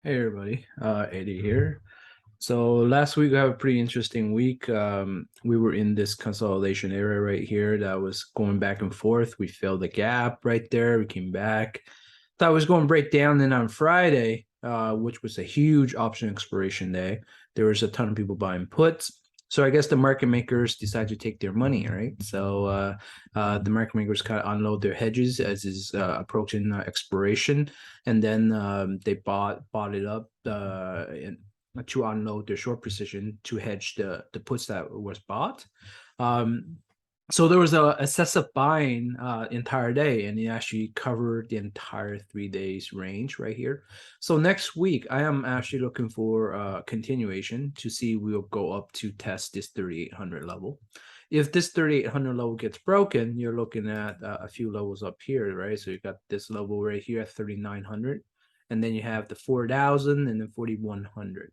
Hey everybody, Eddie here. So last week we had a pretty interesting week. We were in this consolidation area right here that was going back and forth. We filled the gap right there. We came back. Thought it was going to break down. Then on Friday, which was a huge option expiration day, there was a ton of people buying puts. So I guess the market makers decided to take their money, right? So the market makers kind of unload their hedges as is approaching expiration, and then they bought it up to unload their short position to hedge the puts that was bought. Um, so there was a excessive buying entire day, and it actually covered the entire 3 days range right here. So next week, I am actually looking for continuation to see we'll go up to test this 3,800 level. If this 3,800 level gets broken, you're looking at a few levels up here, right? So you got this level right here at 3,900, and then you have the 4,000 and then 4,100,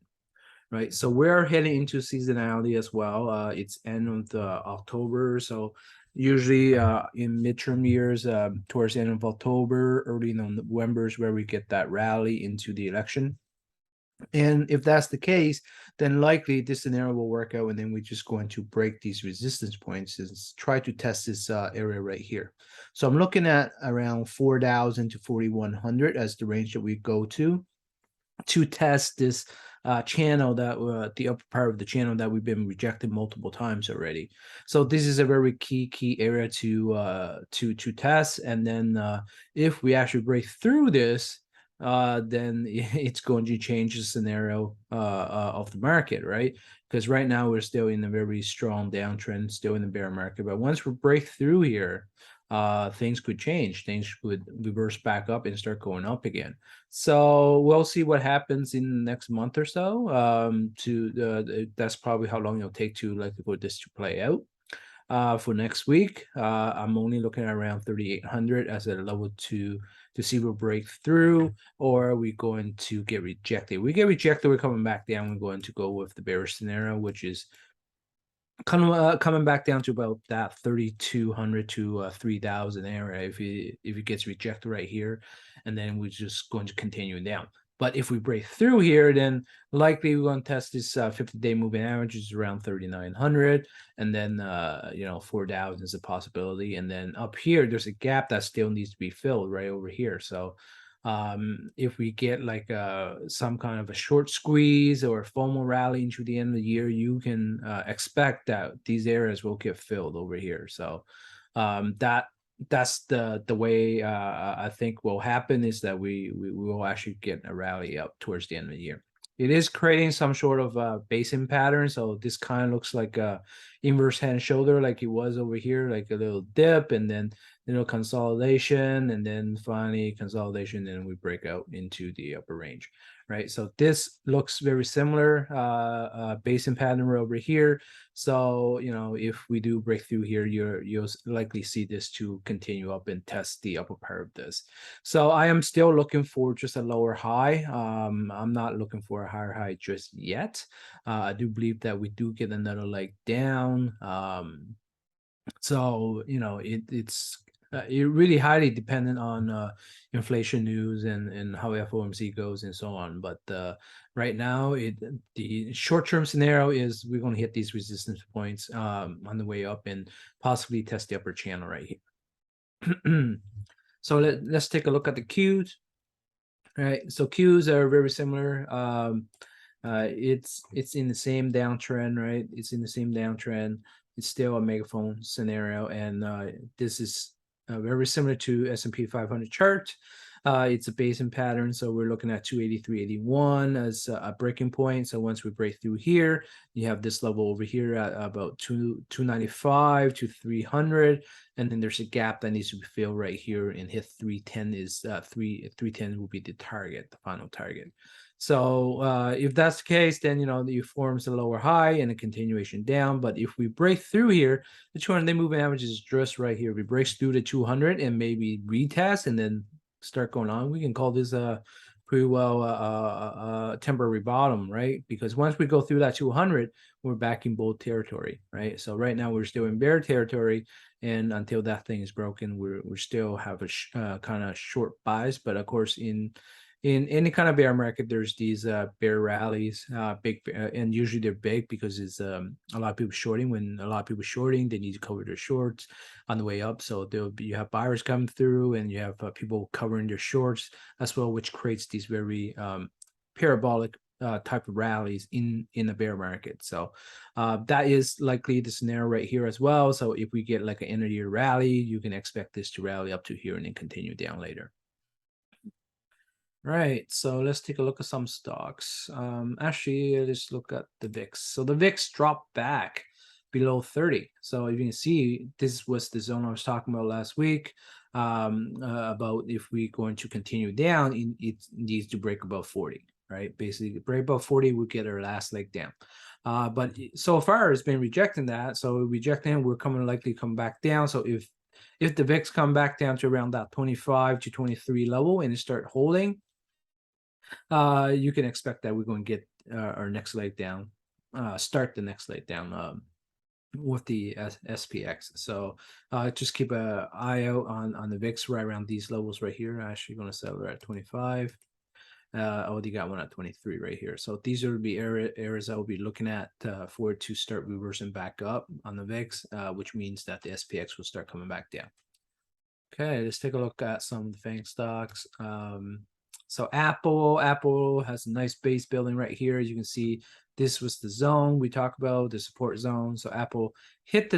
right? So we're heading into seasonality as well. It's end of the October, so usually in midterm years, towards the end of October, early November is where we get that rally into the election. And if that's the case, then likely this scenario will work out, and then we're just going to break these resistance points and try to test this area right here. So I'm looking at around 4,000 to 4,100 as the range that we go to test this channel that the upper part of the channel that we've been rejected multiple times already. So this is a very key area to test, and then if we actually break through this, then it's going to change the scenario of the market, right? Because right now we're still in a very strong downtrend, still in the bear market. But once we break through here, things could change. Things could reverse back up and start going up again. So we'll see what happens in the next month or so. That's probably how long it'll take to like for this to play out. For next week, I'm only looking at around 3,800 as a level to see if we'll break through, or are we going to get rejected. We get rejected, we're coming back down. We're going to go with the bearish scenario, which is coming back down to about that 3,200 to 3,000 area if it gets rejected right here, and then we're just going to continue down. But if we break through here, then likely we're going to test this 50-day moving average, which is around 3,900, and then 4,000 is a possibility, and then up here there's a gap that still needs to be filled right over here. So if we get like some kind of a short squeeze or a formal rally into the end of the year, you can expect that these areas will get filled over here. So that's the way I think will happen, is that we will actually get a rally up towards the end of the year. It is creating some sort of basing pattern. So this kind of looks like a inverse head and shoulder, like it was over here, like a little dip, and then consolidation, and then finally consolidation, and we break out into the upper range, right? So this looks very similar basing pattern over here. So if we do break through here, you'll likely see this to continue up and test the upper part of this. So I am still looking for just a lower high. I'm not looking for a higher high just yet. I do believe that we do get another leg down. So it's it really highly dependent on inflation news and how FOMC goes and so on. But right now, the short-term scenario is we're going to hit these resistance points on the way up and possibly test the upper channel right here. So let's take a look at the Qs. All right, so Qs are very similar. It's in the same downtrend, right? It's in the same downtrend. It's still a megaphone scenario, and this is very similar to S&P 500 chart. It's a basing pattern, so we're looking at 283.81 as a breaking point. So once we break through here, you have this level over here at about 295 to 300, and then there's a gap that needs to be filled right here and hit 310 is 310 will be the target, the final target. So if that's the case, then it forms a lower high and a continuation down. But if we break through here, the 200-day moving average is just right here. If we break through the 200 and maybe retest and then start going on, we can call this a pretty well a temporary bottom, right? Because once we go through that 200, we're back in bull territory, right? So right now we're still in bear territory, and until that thing is broken, we still have a kind of short bias. But of course, in any kind of bear market, there's these bear rallies, and usually they're big because it's a lot of people shorting. When a lot of people shorting, they need to cover their shorts on the way up. So you have buyers coming through, and you have people covering their shorts as well, which creates these very parabolic type of rallies in the bear market. So that is likely the scenario right here as well. So if we get like an end of year rally, you can expect this to rally up to here and then continue down later. Right, so let's take a look at some stocks. Actually, let's look at the VIX. So the VIX dropped back below 30. So you can see this was the zone I was talking about last week. About if we're going to continue down, it needs to break above 40, right? Basically, break above 40, we get our last leg down. But so far, it's been rejecting that. So rejecting, we're likely come back down. So if the VIX come back down to around that 25 to 23 level and start holding, you can expect that we're going to get our next leg down, start the next leg down with the SPX. So just keep an eye out on the VIX right around these levels right here. Actually going to settle at 25. I already got one at 23 right here. So these are the areas I will be looking at for it to start reversing back up on the VIX, which means that the SPX will start coming back down. Okay, let's take a look at some of the FANG stocks. So Apple has a nice base building right here. As you can see, this was the zone we talked about, the support zone. So Apple hit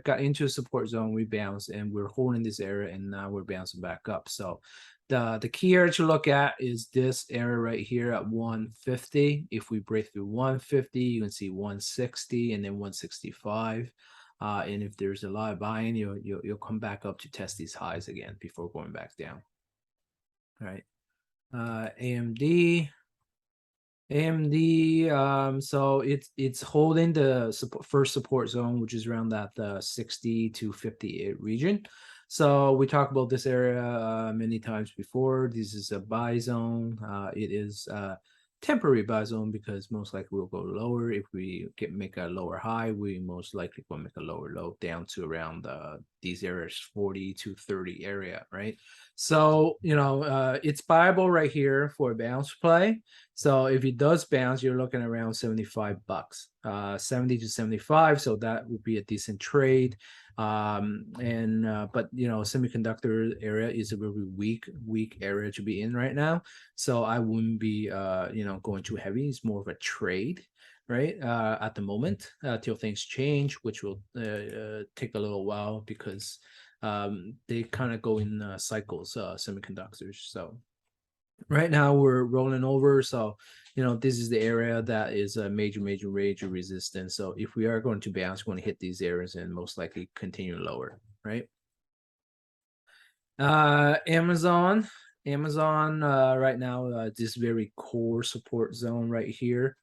got into a support zone, we bounced, and we're holding this area, and now we're bouncing back up. So the key area to look at is this area right here at 150. If we break through 150, you can see 160 and then 165. And if there's a lot of buying, you'll come back up to test these highs again before going back down. All right. AMD. So it's holding the first support zone, which is around that 60 to 58 region. So we talked about this area many times before. This is a buy zone. It is temporary buy zone because most likely we'll go lower. If we make a lower high, we most likely will make a lower low down to around these areas 40 to 30 area, right? So it's buyable right here for a bounce play. So if it does bounce, you're looking around $75, 70 to 75. So that would be a decent trade. But semiconductor area is a really weak area to be in right now. So I wouldn't be going too heavy. It's more of a trade, right? At the moment, till things change, which will take a little while because they kind of go in cycles, semiconductors. So right now we're rolling over. So this is the area that is a major resistance. So if we are going to bounce, we're going to hit these areas and most likely continue lower, right? Amazon right now, this very core support zone right here.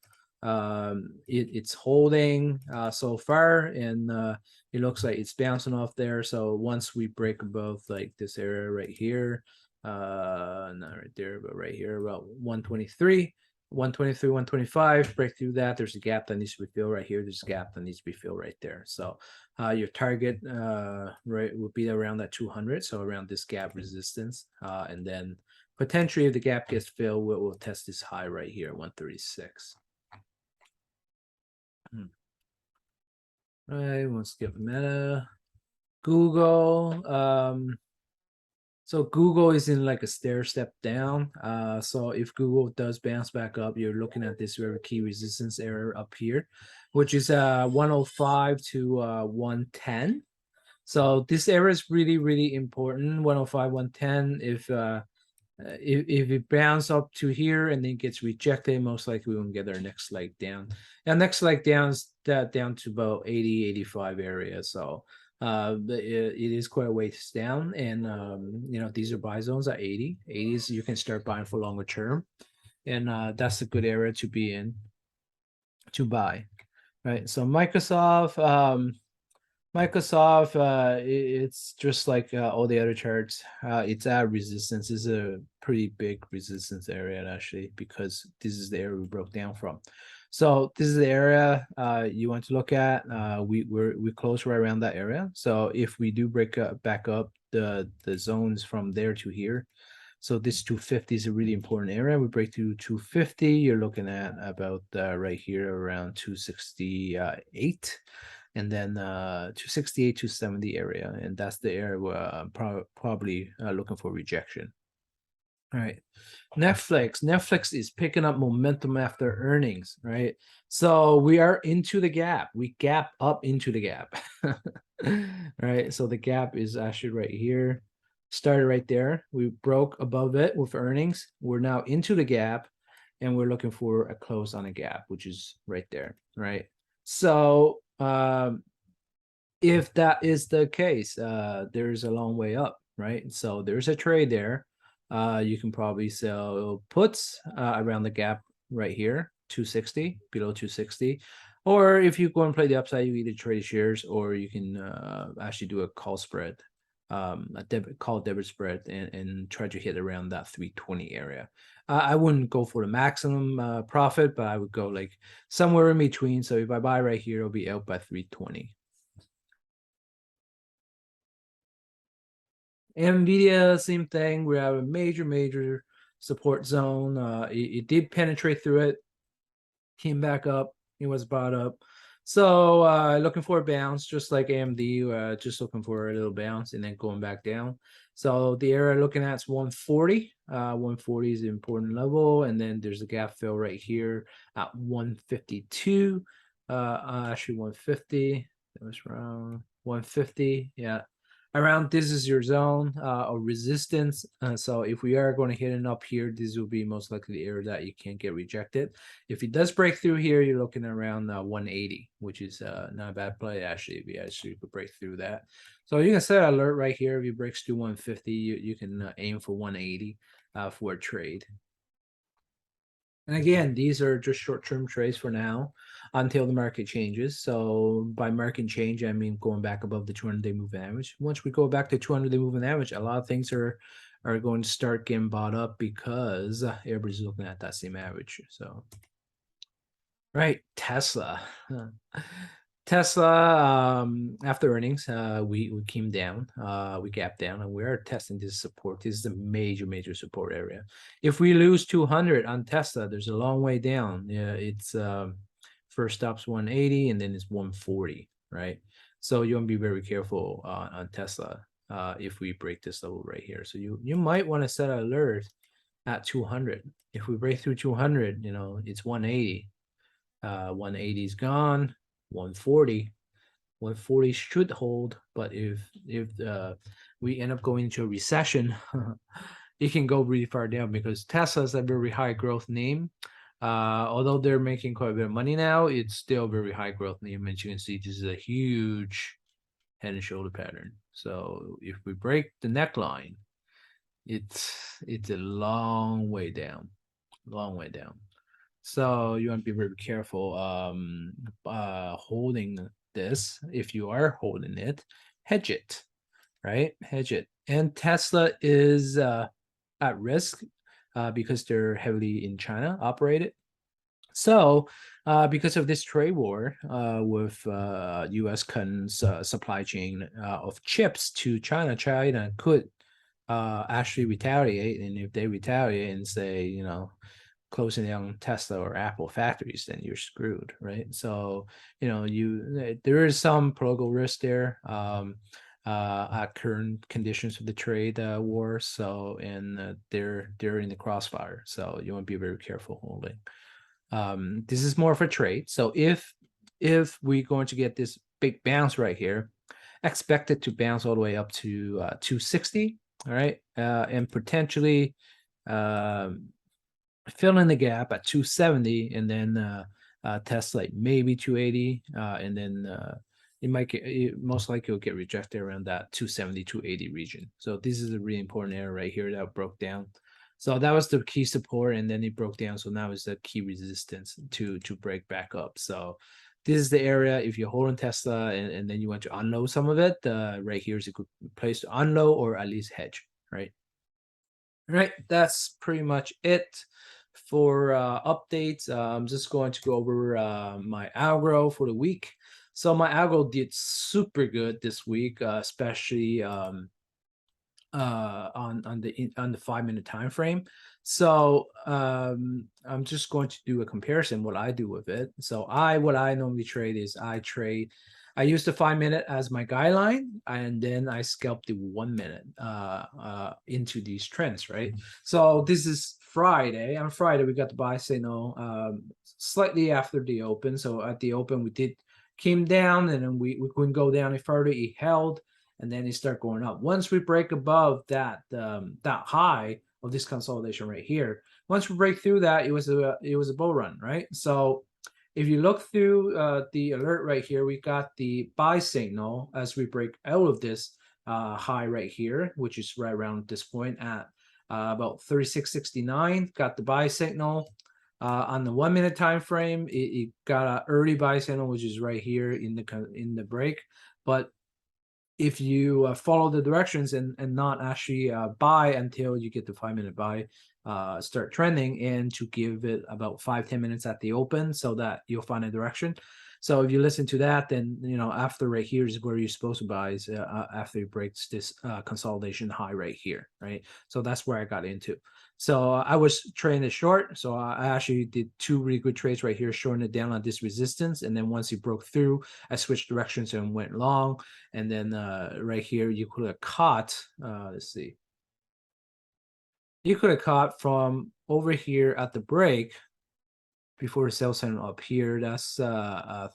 It's holding so far, and it looks like it's bouncing off there. So once we break above like this area right here, not right there, but right here about 123, 125, break through that. There's a gap that needs to be filled right here. There's a gap that needs to be filled right there. So your target right will be around that 200, so around this gap resistance, and then potentially if the gap gets filled, we'll test this high right here, 136. All right, we'll skip Meta. Google. So Google is in like a stair step down. So if Google does bounce back up, you're looking at this very key resistance area up here, which is 105 to 110. So this area is really important. 105, 110. If it bounces up to here and then gets rejected, most likely we won't get our next leg down. And next leg down is down to about 80, 85 area. So it is quite a ways down, and these are buy zones at 80. 80s you can start buying for longer term, and that's a good area to be in to buy, right? So Microsoft, it's just like all the other charts. It's at resistance. It's a pretty big resistance area actually, because this is the area we broke down from. So this is the area you want to look at. We close right around that area. So if we do break back up the zones from there to here, So this 250 is a really important area. We break through 250, you're looking at about right here around 268, and then 268, 270 area, and that's the area where I'm probably looking for rejection. All right. Netflix is picking up momentum after earnings, right? So we are into the gap. We gap up into the gap. Right. So the gap is actually right here. Started right there. We broke above it with earnings. We're now into the gap and we're looking for a close on a gap, which is right there. Right. So if that is the case, there's a long way up, right? So there's a trade there. You can probably sell puts around the gap right here, 260, below 260. Or if you go and play the upside, you either trade shares or you can actually do a call spread, a debit spread, and try to hit around that 320 area. I wouldn't go for the maximum profit, but I would go like somewhere in between. So if I buy right here, it'll be out by 320. NVIDIA, same thing. We have a major support zone. It did penetrate through it, came back up. It was brought up. So looking for a bounce, just like AMD, just looking for a little bounce and then going back down. So the area looking at is 140. 140 is an important level. And then there's a gap fill right here at 152. Actually 150. That was around 150. Yeah, around this is your zone of resistance. So if we are going to hit it up here, this will be most likely the area that you can't get rejected. If it does break through here, you're looking around 180, which is not a bad play actually. If you actually could break through that, so you can set an alert right here. If it breaks to 150, you can aim for 180 for a trade. And again, these are just short-term trades for now until the market changes. So by market change, I mean going back above the 200-day moving average. Once we go back to 200-day moving average, a lot of things are going to start getting bought up because everybody's looking at that same average. So, right, Tesla. Tesla, after earnings, we came down, we gapped down, and we are testing this support. This is a major support area. If we lose 200 on Tesla, there's a long way down. Yeah, it's first stop's 180, and then it's 140, right? So you want to be very careful on Tesla if we break this level right here. So you might want to set an alert at 200. If we break through 200, it's 180. 180 is gone. 140 should hold, but if we end up going into a recession, it can go really far down because Tesla's a very high growth name. Although they're making quite a bit of money now, it's still a very high growth name. As you can see, this is a huge head and shoulder pattern. So if we break the neckline, it's a long way down. So you want to be very careful holding this. If you are holding it, hedge it, right? Hedge it. And Tesla is at risk because they're heavily in China operated. So because of this trade war with U.S. cutting supply chain of chips to China, China could actually retaliate. And if they retaliate and say, closing down Tesla or Apple factories, then you're screwed, right? So, there is some political risk there at current conditions of the trade war. So, and they're in the crossfire. So you want to be very careful holding. This is more of a trade. So if we're going to get this big bounce right here, expect it to bounce all the way up to 260, all right, and potentially fill in the gap at 270 and then test like maybe 280 and then most likely will get rejected around that 270 280 region. So this is a really important area right here that broke down. So that was the key support and then it broke down. So now it's the key resistance to break back up. So this is the area if you're holding Tesla and then you want to unload some of it, right here is a good place to unload or at least hedge, right? Right, that's pretty much it for updates. I'm just going to go over my algo for the week. So my algo did super good this week, especially on the 5 minute time frame. So I'm just going to do a comparison what I do with it. So what I normally trade is I use the 5 minute as my guideline, and then I scalp the 1 minute into these trends, right? So this is Friday. On Friday, we got the buy signal slightly after the open. So at the open, we did came down, and then we couldn't go down any further. It held, and then it start going up. Once we break above that high of this consolidation right here, once we break through that, it was a bull run, right? So if you look through the alert right here, we got the buy signal as we break out of this high right here, which is right around this point at about 36.69. Got the buy signal. On the 1 minute time frame, it got an early buy signal, which is right here in the break. But if you follow the directions and not actually buy until you get the 5 minute buy, start trending, and to give it about 5-10 minutes at the open so that you'll find a direction. So if you listen to that, then after right here is where you're supposed to buy, is after it breaks this consolidation high right here, right? So that's where I got into. So I was trading it short. So I actually did 2 really good trades right here, shorting it down on this resistance. And then once it broke through, I switched directions and went long. And then right here, you could have caught, let's see. You could have caught from over here at the break before the sell sign up here. That's $3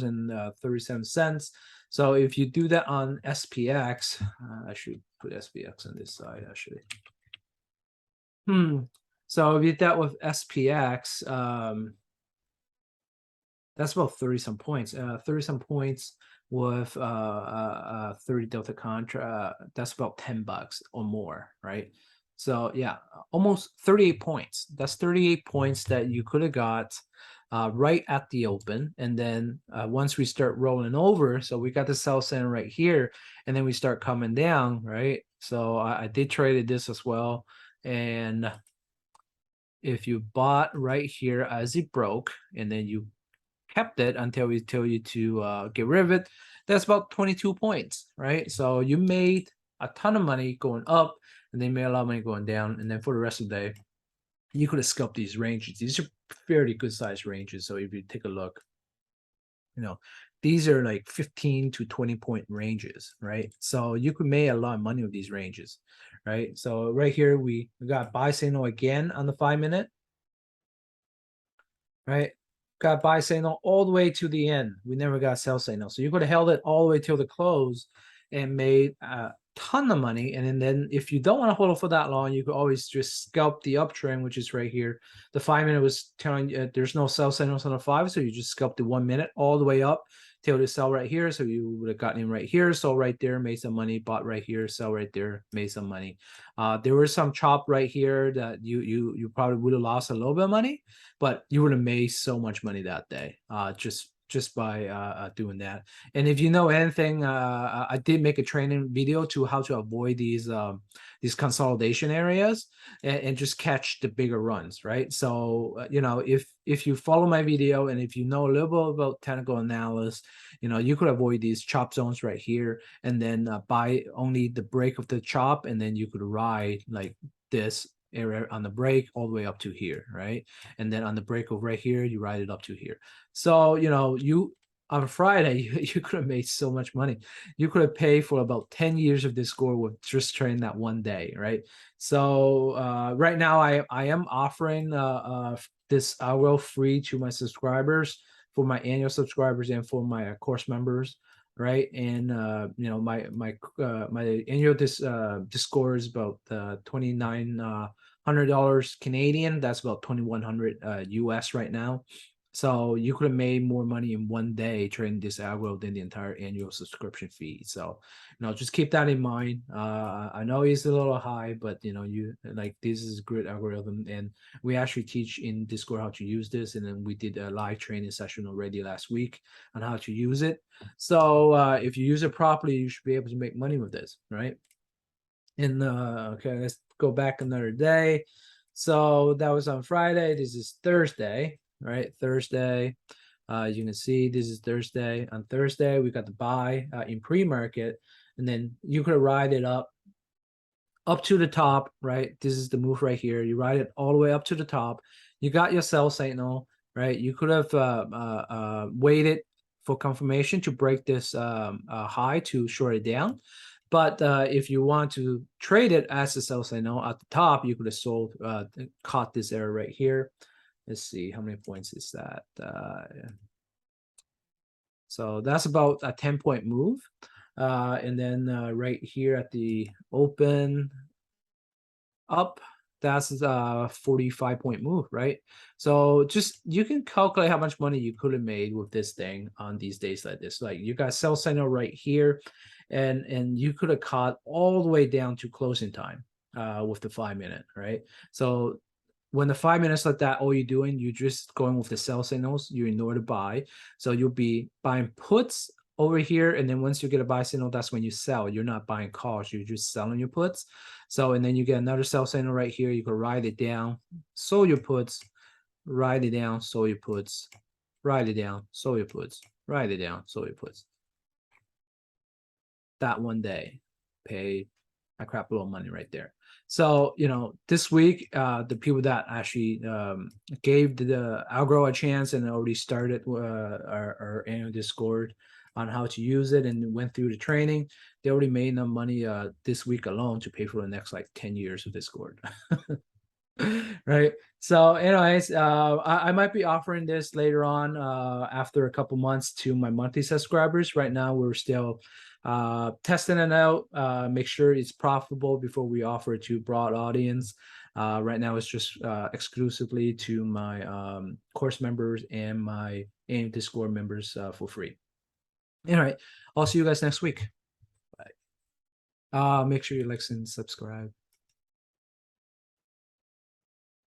and 37 cents. So if you do that on SPX, I should put SPX on this side actually. So if you did that with SPX, that's about 30 some points. 30 some points with 30 delta contra. That's about $10 or more, right? So yeah, almost 38 points. That's 38 points that you could have got right at the open. And then once we start rolling over, so we got the sell center right here, and then we start coming down, right? So I did traded this as well. And if you bought right here as it broke, and then you kept it until we tell you to get rid of it, that's about 22 points, right? So you made a ton of money going up, and then made a lot of money going down. And then for the rest of the day, you could have scalped these ranges. These are fairly good sized ranges. So if you take a look, these are like 15 to 20 point ranges, right? So you could make a lot of money with these ranges, right? So right here, we got buy signal again on the 5 minute, right? Got buy signal all the way to the end. We never got sell signal. So you could have held it all the way till the close and made a ton of money. And then if you don't want to hold it for that long, you could always just scalp the uptrend, which is right here. The 5 minute was telling you there's no sell signals on the 5, so you just scalp the 1 minute all the way up till the sell right here. So you would have gotten in right here, so right there, made some money, bought right here, sell right there, made some money. There was some chop right here that you probably would have lost a little bit of money, but you would have made so much money that day just by doing that. And if you know anything, I did make a training video to how to avoid these consolidation areas and just catch the bigger runs, right? So if you follow my video and if you know a little bit about technical analysis, you could avoid these chop zones right here, and then buy only the break of the chop, and then you could ride like this area on the break all the way up to here, right? And then on the break over right here, you ride it up to here. So you on Friday, you could have made so much money. You could have paid for about 10 years of this score with just trading that one day, right? So right now I am offering this algo free to my subscribers, for my annual subscribers and for my course members, right? And my annual score is about $2,900 Canadian. That's about 2,100 US right now. So you could have made more money in one day trading this algo than the entire annual subscription fee. So just keep that in mind. I know it's a little high, but this is a great algorithm, and we actually teach in Discord how to use this, and then we did a live training session already last week on how to use it. So if you use it properly, you should be able to make money with this, right? And okay, let's go back another day. So that was on Friday. This is Thursday, right? Thursday. You can see this is Thursday. On Thursday, we got the buy in pre-market. and then you could ride it up to the top, right? This is the move right here. You ride it all the way up to the top. You got your sell signal, right? You could have waited for confirmation to break this high to short it down. But if you want to trade it as a sell signal at the top, you could have sold, caught this error right here. Let's see, how many points is that? So that's about a 10-point move. And then right here at the open up, that's a 45-point move, right? So just you can calculate how much money you could have made with this thing on these days like this. Like you got sell signal right here, and you could have caught all the way down to closing time with the 5-minute, right? So when the 5 minutes like that, all you're doing, you're just going with the sell signals, you ignore the buy. So you'll be buying puts over here, and then once you get a buy signal, that's when you sell. You're not buying calls, you're just selling your puts. So, and then you get another sell signal right here, you can write it down, sold your puts, write it down, sold your puts, write it down, sold your puts, write it down, sold your puts. That one day paid a crap load of money right there. So, you know, this week, the people that actually gave the Algro a chance and already started our annual Discord on how to use it and went through the training, they already made enough money this week alone to pay for the next like 10 years of Discord. Right. So anyways, I might be offering this later on after a couple months to my monthly subscribers. Right now we're still testing it out, make sure it's profitable before we offer it to broad audience. Right now it's just exclusively to my course members and my Discord members for free. All right, I'll see you guys next week. Bye. Make sure you like and subscribe.